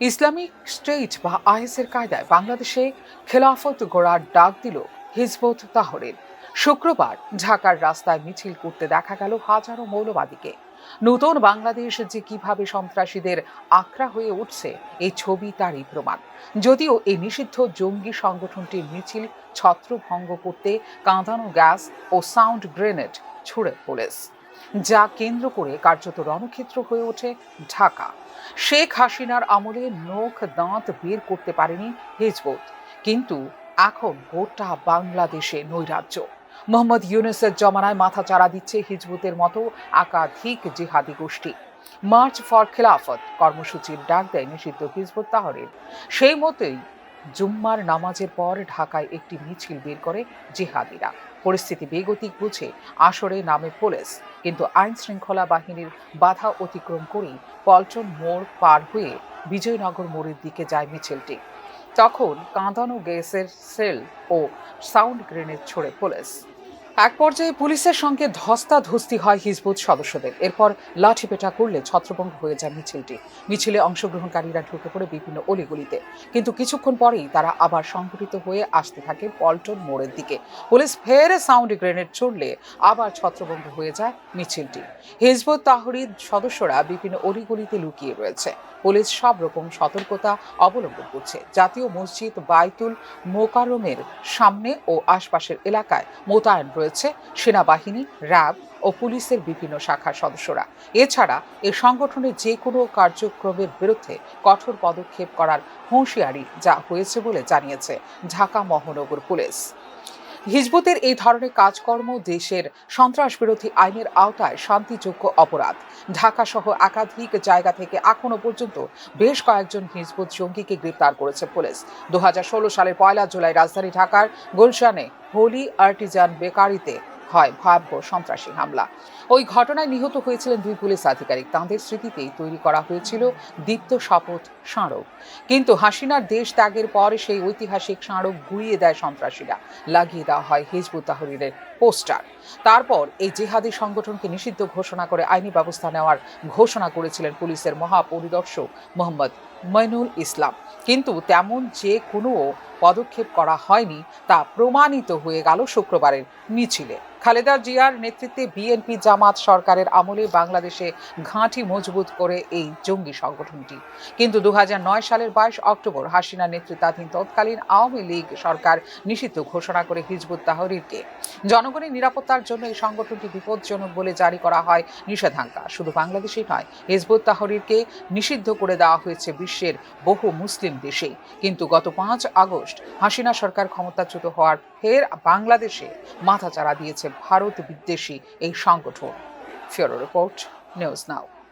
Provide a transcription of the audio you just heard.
Islamic state বা আইএসের কায়দায় বাংলাদেশে খেলাফত গড়ার ডাক দিল হিজবুত তাহরির। শুক্রবার ঢাকার রাস্তায় মিছিল করতে দেখা গেল হাজারো মৌলবাদীকে। নতুন বাংলাদেশ যে কিভাবে সন্ত্রাসীদের আখড়া হয়ে উঠছে, এই ছবি তারই প্রমাণ। যদিও এই নিষিদ্ধ জঙ্গি সংগঠনটির মিছিল ছত্রভঙ্গ করতে কাঁদানো গ্যাস ও সাউন্ড গ্রেনেড ছুড়ে পুলিশ, যা কেন্দ্র করে কার্যত রণক্ষেত্র হয়ে ওঠে ঢাকা। শেখ হাসিনার আমলে নখ দাঁত বের করতে পারেনি হিজবুত, কিন্তু এখন গোটা বাংলাদেশে নৈরাজ্য। মোহাম্মদ ইউনূসের জমানায় মাথাচাড়া দিচ্ছে হিজবুতের মতো একাধিক জিহাদি গোষ্ঠী। মার্চ ফর খেলাফত কর্মসূচির ডাক দেয় নিষিদ্ধ হিজবুত তাহরির। সেই মতোই জুম্মার নামাজের পর ঢাকায় একটি মিছিল বের করে জিহাদিরা। পরিস্থিতি বেগতিক বুঝে আসরে নামে পুলিশ, কিন্তু আইন শৃঙ্খলা বাহিনীর বাধা অতিক্রম করেই পল্টন মোড় পার হয়ে বিজয়নগর মোড়ের দিকে যায় মিছিলটি। তখন কাঁদানো গ্যাসের সেল ও সাউন্ড গ্রেনেড ছোড়ে পুলিশ। এক পর্যায়ে পুলিশের সঙ্গে ধস্তাধস্তি হয় হিজবুত সদস্যদের। এরপর লাঠিপেটা করলে ছত্রভঙ্গ হয়ে যায় মিছিলটি। মিছিলে অংশগ্রহণকারীরা ঢুকে পড়ে বিভিন্ন অলিগলিতে, কিন্তু কিছুক্ষণ পরেই তারা আবার সংগঠিত হয়ে আসতে থাকে পল্টন মোড়ের দিকে। পুলিশ ফের সাউন্ড গ্রেনেড ছুড়লে আবার ছত্রভঙ্গ হয়ে যায় মিছিলটি। হিজবুত তাহরির সদস্যরা বিভিন্ন অলিগলিতে লুকিয়ে রয়েছে। পুলিশ সব রকম সতর্কতা অবলম্বন করছে। জাতীয় মসজিদ বাইতুল মোকাররমের সামনে ও আশপাশের এলাকায় মোতায়েন রয়েছে সেনাবাহিনী, র্যাব ও পুলিশের বিভিন্ন শাখার সদস্যরা। এছাড়া এ সংগঠনের যে কোনো কার্যক্রমের বিরুদ্ধে কঠোর পদক্ষেপ করার হুঁশিয়ারি যা হয়েছে বলে জানিয়েছে ঢাকা মহানগর পুলিশ। হিজবুতের এই ধরনের কাজকর্ম দেশের সন্ত্রাস বিরোধী আইনের আওতায় শান্তিযোগ্য অপরাধ। ঢাকা সহ একাধিক জায়গা থেকে এখনো পর্যন্ত বেশ কয়েকজন হিজবুত জঙ্গিকে গ্রেপ্তার করেছে পুলিশ। 2016 সালের 1 জুলাই রাজধানী ঢাকার গুলশানে হোলি আর্টিজান বেকারিতে হয় ভয়াবহ সন্ত্রাসী হামলা। ওই ঘটনায় নিহত হয়েছিলেন 2 পুলিশ আধিকারিক। তাঁদের স্মৃতিতেই তৈরি করা হয়েছিল দীপ্ত শপথ স্মারক। কিন্তু হাসিনার দেশ ত্যাগের পর সেই ঐতিহাসিক স্মারক গুঁড়িয়ে দেয় সন্ত্রাসীরা। লাগিয়ে দেওয়া হয় হিজবুত তাহরিরের পোস্টার। তারপর এই জিহাদি সংগঠনকে নিষিদ্ধ ঘোষণা করে আইনি ব্যবস্থা নেওয়ার ঘোষণা করেছিলেন পুলিশের মহাপরিদর্শক মোহাম্মদ মইনুল ইসলাম। কিন্তু তেমন যে কোনো পদক্ষেপ করা হয়নি তা প্রমাণিত হয়ে গেল শুক্রবারের মিছিলে। খালেদা জিয়ার নেতৃত্বে বিএনপি জামাত সরকারের আমলে বাংলাদেশে ঘাঁটি মজবুত করে এই জঙ্গি সংগঠনটি। কিন্তু 2009 সালের 22 অক্টোবর হাসিনা নেতৃত্বাধীন তৎকালীন আওয়ামী লীগ সরকার নিষিদ্ধ ঘোষণা করে হিজবুত তাহরিরকে। জনগণের নিরাপত্তার জন্য এই সংগঠনটি বিপজ্জনক বলে জারি করা হয় নিষেধাজ্ঞা। শুধু বাংলাদেশেই নয়, হিজবুত তাহরিরকে নিষিদ্ধ করে দেওয়া হয়েছে বিশ্বের বহু মুসলিম দেশেই। কিন্তু গত 5 আগস্ট হাসিনা সরকার ক্ষমতাচ্যুত হওয়ার ফের বাংলাদেশে মাথাচাড়া দিয়েছে ভারত বিদ্বেষী এই সংগঠন। ফিউরো রিপোর্ট, নিউজ নাও।